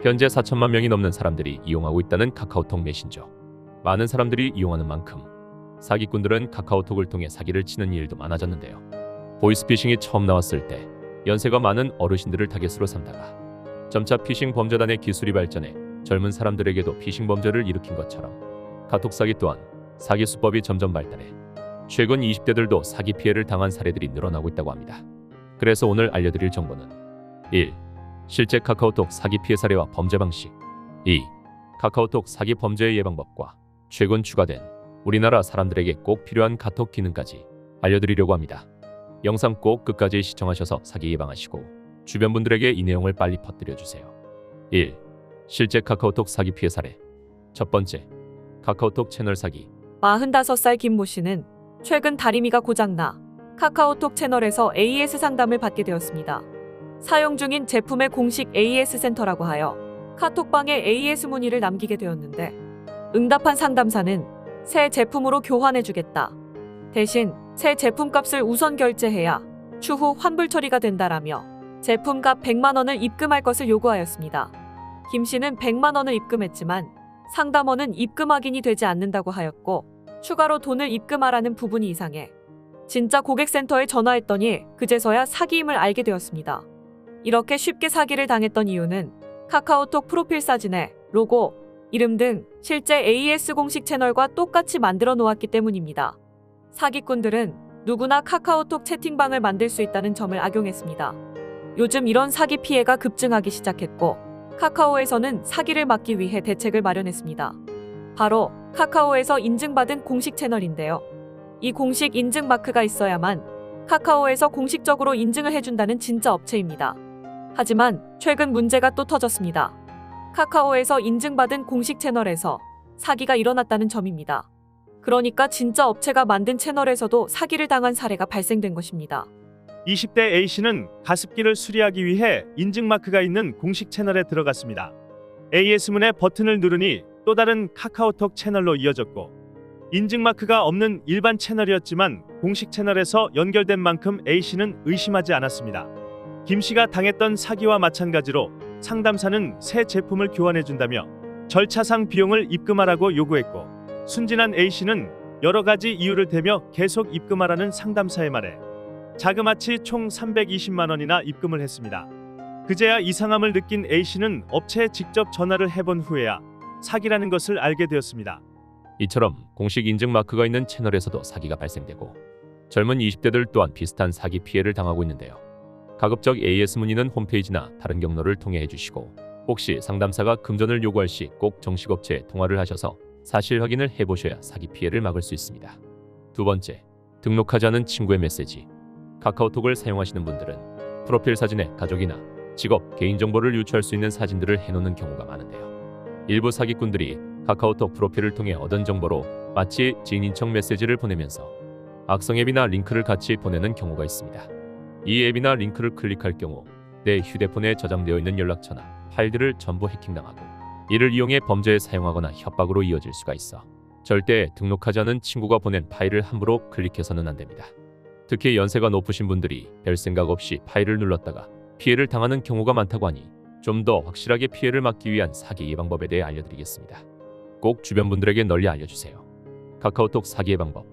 현재 4천만 명이 넘는 사람들이 이용하고 있다는 카카오톡 메신저. 많은 사람들이 이용하는 만큼 사기꾼들은 카카오톡을 통해 사기를 치는 일도 많아졌는데요. 보이스피싱이 처음 나왔을 때 연세가 많은 어르신들을 타겟으로 삼다가 점차 피싱 범죄단의 기술이 발전해 젊은 사람들에게도 피싱 범죄를 일으킨 것처럼 카톡 사기 또한 사기 수법이 점점 발달해 최근 20대들도 사기 피해를 당한 사례들이 늘어나고 있다고 합니다. 그래서 오늘 알려드릴 정보는 1. 실제 카카오톡 사기 피해 사례와 범죄 방식. 2. 카카오톡 사기 범죄의 예방법과 최근 추가된 우리나라 사람들에게 꼭 필요한 카톡 기능까지 알려드리려고 합니다. 영상 꼭 끝까지 시청하셔서 사기 예방하시고 주변 분들에게 이 내용을 빨리 퍼뜨려주세요. 1. 실제 카카오톡 사기 피해 사례. 첫 번째, 카카오톡 채널 사기. 45살 김모 씨는 최근 다리미가 고장나 카카오톡 채널에서 AS 상담을 받게 되었습니다. 사용 중인 제품의 공식 AS 센터라고 하여 카톡방에 AS 문의를 남기게 되었는데 응답한 상담사는 새 제품으로 교환해주겠다. 대신 새 제품값을 우선 결제해야 추후 환불 처리가 된다라며 제품값 100만 원을 입금할 것을 요구하였습니다. 김 씨는 100만 원을 입금했지만 상담원은 입금 확인이 되지 않는다고 하였고 추가로 돈을 입금하라는 부분이 이상해 진짜 고객센터에 전화했더니 그제서야 사기임을 알게 되었습니다. 이렇게 쉽게 사기를 당했던 이유는 카카오톡 프로필 사진에 로고, 이름 등 실제 AS 공식 채널과 똑같이 만들어 놓았기 때문입니다. 사기꾼들은 누구나 카카오톡 채팅방을 만들 수 있다는 점을 악용했습니다. 요즘 이런 사기 피해가 급증하기 시작했고 카카오에서는 사기를 막기 위해 대책을 마련했습니다. 바로 카카오에서 인증받은 공식 채널인데요. 이 공식 인증 마크가 있어야만 카카오에서 공식적으로 인증을 해준다는 진짜 업체입니다. 하지만 최근 문제가 또 터졌습니다. 카카오에서 인증받은 공식 채널에서 사기가 일어났다는 점입니다. 그러니까 진짜 업체가 만든 채널에서도 사기를 당한 사례가 발생된 것입니다. 20대 A씨는 가습기를 수리하기 위해 인증마크가 있는 공식 채널에 들어갔습니다. AS문의 버튼을 누르니 또 다른 카카오톡 채널로 이어졌고 인증마크가 없는 일반 채널이었지만 공식 채널에서 연결된 만큼 A씨는 의심하지 않았습니다. 김씨가 당했던 사기와 마찬가지로 상담사는 새 제품을 교환해준다며 절차상 비용을 입금하라고 요구했고 순진한 A씨는 여러 가지 이유를 대며 계속 입금하라는 상담사의 말에 자그마치 총 320만 원이나 입금을 했습니다. 그제야 이상함을 느낀 A씨는 업체에 직접 전화를 해본 후에야 사기라는 것을 알게 되었습니다. 이처럼 공식 인증 마크가 있는 채널에서도 사기가 발생되고 젊은 20대들 또한 비슷한 사기 피해를 당하고 있는데요. 가급적 AS 문의는 홈페이지나 다른 경로를 통해 해주시고 혹시 상담사가 금전을 요구할 시 꼭 정식 업체에 통화를 하셔서 사실 확인을 해보셔야 사기 피해를 막을 수 있습니다. 두 번째, 등록하지 않은 친구의 메시지. 카카오톡을 사용하시는 분들은 프로필 사진에 가족이나 직업, 개인정보를 유추할 수 있는 사진들을 해놓는 경우가 많은데요. 일부 사기꾼들이 카카오톡 프로필을 통해 얻은 정보로 마치 지인 인척 메시지를 보내면서 악성 앱이나 링크를 같이 보내는 경우가 있습니다. 이 앱이나 링크를 클릭할 경우 내 휴대폰에 저장되어 있는 연락처나 파일들을 전부 해킹당하고 이를 이용해 범죄에 사용하거나 협박으로 이어질 수가 있어 절대 등록하지 않은 친구가 보낸 파일을 함부로 클릭해서는 안 됩니다. 특히 연세가 높으신 분들이 별 생각 없이 파일을 눌렀다가 피해를 당하는 경우가 많다고 하니 좀 더 확실하게 피해를 막기 위한 사기 예방법에 대해 알려드리겠습니다. 꼭 주변 분들에게 널리 알려주세요. 카카오톡 사기 예방법.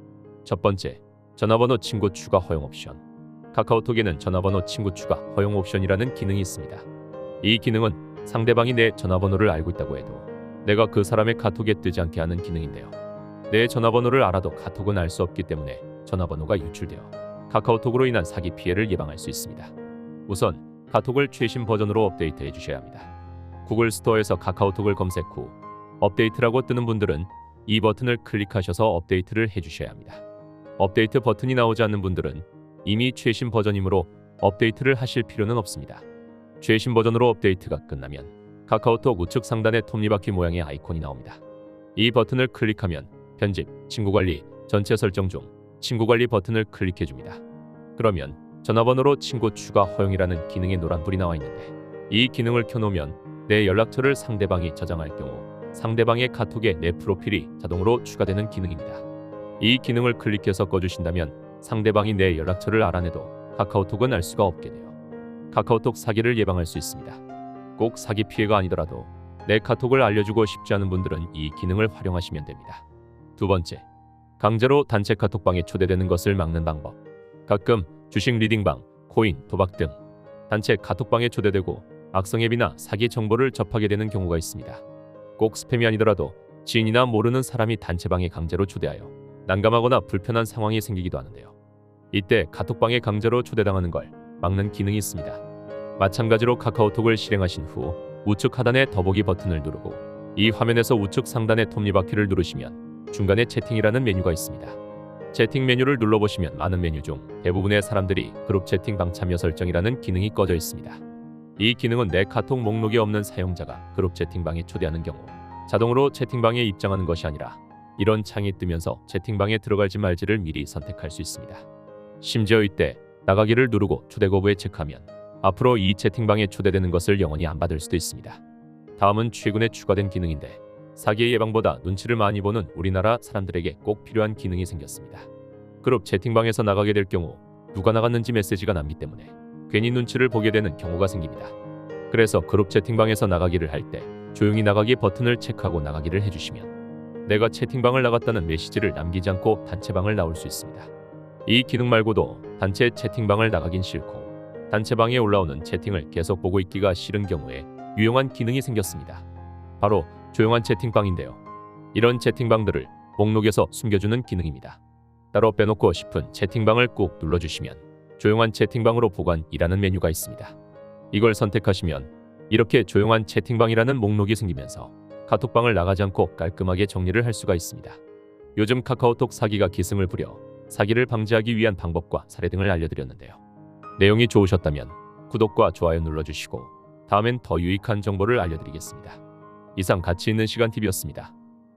첫 번째, 전화번호 친구 추가 허용 옵션. 카카오톡에는 전화번호 친구 추가 허용 옵션이라는 기능이 있습니다. 이 기능은 상대방이 내 전화번호를 알고 있다고 해도 내가 그 사람의 카톡에 뜨지 않게 하는 기능인데요. 내 전화번호를 알아도 카톡은 알 수 없기 때문에 전화번호가 유출되어 카카오톡으로 인한 사기 피해를 예방할 수 있습니다. 우선 카톡을 최신 버전으로 업데이트해 주셔야 합니다. 구글 스토어에서 카카오톡을 검색 후 업데이트라고 뜨는 분들은 이 버튼을 클릭하셔서 업데이트를 해주셔야 합니다. 업데이트 버튼이 나오지 않는 분들은 이미 최신 버전이므로 업데이트를 하실 필요는 없습니다. 최신 버전으로 업데이트가 끝나면 카카오톡 우측 상단에 톱니바퀴 모양의 아이콘이 나옵니다. 이 버튼을 클릭하면 편집, 친구관리, 전체 설정 중 친구관리 버튼을 클릭해줍니다. 그러면 전화번호로 친구 추가 허용이라는 기능의 노란불이 나와 있는데 이 기능을 켜놓으면 내 연락처를 상대방이 저장할 경우 상대방의 카톡에 내 프로필이 자동으로 추가되는 기능입니다. 이 기능을 클릭해서 꺼주신다면 상대방이 내 연락처를 알아내도 카카오톡은 알 수가 없게 돼요. 카카오톡 사기를 예방할 수 있습니다. 꼭 사기 피해가 아니더라도 내 카톡을 알려주고 싶지 않은 분들은 이 기능을 활용하시면 됩니다. 두 번째, 강제로 단체 카톡방에 초대되는 것을 막는 방법. 가끔 주식 리딩방, 코인, 도박 등 단체 카톡방에 초대되고 악성 앱이나 사기 정보를 접하게 되는 경우가 있습니다. 꼭 스팸이 아니더라도 지인이나 모르는 사람이 단체방에 강제로 초대하여 난감하거나 불편한 상황이 생기기도 하는데요. 이때 카톡방에 강제로 초대당하는 걸 막는 기능이 있습니다. 마찬가지로 카카오톡을 실행하신 후 우측 하단의 더보기 버튼을 누르고 이 화면에서 우측 상단의 톱니바퀴를 누르시면 중간에 채팅이라는 메뉴가 있습니다. 채팅 메뉴를 눌러보시면 많은 메뉴 중 대부분의 사람들이 그룹 채팅방 참여 설정이라는 기능이 꺼져 있습니다. 이 기능은 내 카톡 목록에 없는 사용자가 그룹 채팅방에 초대하는 경우 자동으로 채팅방에 입장하는 것이 아니라 이런 창이 뜨면서 채팅방에 들어갈지 말지를 미리 선택할 수 있습니다. 심지어 이때 나가기를 누르고 초대 거부에 체크하면 앞으로 이 채팅방에 초대되는 것을 영원히 안 받을 수도 있습니다. 다음은 최근에 추가된 기능인데 사기 예방보다 눈치를 많이 보는 우리나라 사람들에게 꼭 필요한 기능이 생겼습니다. 그룹 채팅방에서 나가게 될 경우 누가 나갔는지 메시지가 남기 때문에 괜히 눈치를 보게 되는 경우가 생깁니다. 그래서 그룹 채팅방에서 나가기를 할 때 조용히 나가기 버튼을 체크하고 나가기를 해주시면 내가 채팅방을 나갔다는 메시지를 남기지 않고 단체방을 나올 수 있습니다. 이 기능 말고도 단체 채팅방을 나가긴 싫고 단체방에 올라오는 채팅을 계속 보고 있기가 싫은 경우에 유용한 기능이 생겼습니다. 바로 조용한 채팅방인데요. 이런 채팅방들을 목록에서 숨겨주는 기능입니다. 따로 빼놓고 싶은 채팅방을 꾹 눌러주시면 조용한 채팅방으로 보관이라는 메뉴가 있습니다. 이걸 선택하시면 이렇게 조용한 채팅방이라는 목록이 생기면서 카톡방을 나가지 않고 깔끔하게 정리를 할 수가 있습니다. 요즘 카카오톡 사기가 기승을 부려 사기를 방지하기 위한 방법과 사례 등을 알려드렸는데요. 내용이 좋으셨다면 구독과 좋아요 눌러주시고 다음엔 더 유익한 정보를 알려드리겠습니다. 이상 가치 있는 시간 TV였습니다.